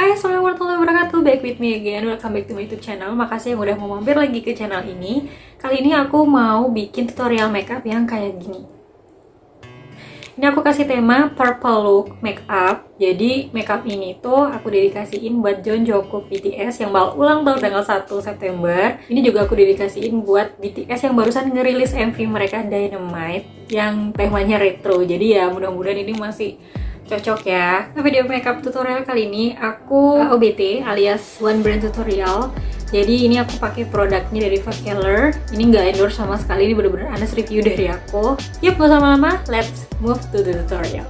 Hai, assalamualaikum warahmatullahi wabarakatuh. Back with me again, welcome back to my YouTube channel. Makasih yang udah mau mampir lagi ke channel ini. Kali ini aku mau bikin tutorial makeup yang kayak gini. Ini aku kasih tema Purple Look Makeup. Jadi makeup ini tuh aku dedikasiin buat Jeongguk BTS yang bakal ulang tahun tanggal 1 September. Ini juga aku dedikasiin buat BTS yang barusan ngerilis MV mereka Dynamite yang temanya retro. Jadi ya mudah-mudahan ini masih cocok ya. Nah, video makeup tutorial kali ini aku OBT alias One Brand Tutorial. Jadi ini aku pakai produknya dari Focallure. Ini nggak endorse sama sekali, ini bener-bener honest review dari aku. Yuk, nggak usah lama-lama, let's move to the tutorial.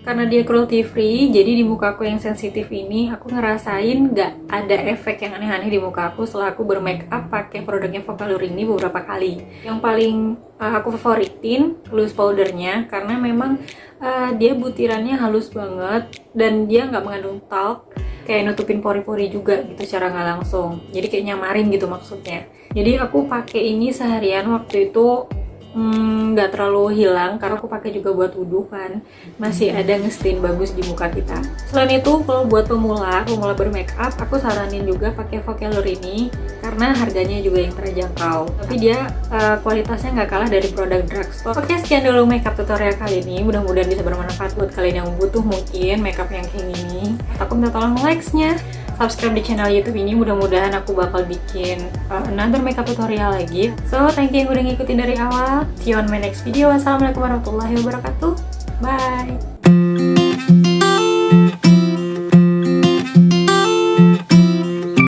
Karena dia cruelty free, jadi di muka aku yang sensitif ini aku ngerasain nggak ada efek yang aneh-aneh di muka aku setelah aku bermake up pakai produknya Focallure ini beberapa kali. Yang paling aku favoritin loose powdernya karena memang dia butirannya halus banget dan dia nggak mengandung talc, kayak nutupin pori-pori juga gitu secara nggak langsung. Jadi kayak nyamarin gitu maksudnya. Jadi aku pakai ini seharian waktu itu nggak terlalu hilang karena aku pakai juga buat wudhu kan, masih ada ngestain bagus di muka kita. Selain itu kalau buat pemula bermake up aku saranin juga pakai Focallure ini karena harganya juga yang terjangkau, tapi dia kualitasnya nggak kalah dari produk drugstore. Oke, sekian dulu makeup tutorial kali ini, mudah-mudahan bisa bermanfaat buat kalian yang butuh mungkin makeup yang kayak gini. Aku minta tolong likes-nya, subscribe di channel YouTube ini, mudah-mudahan aku bakal bikin another makeup tutorial lagi. So, thank you yang udah ngikutin dari awal. See you on my next video. Wassalamualaikum warahmatullahi wabarakatuh. Bye.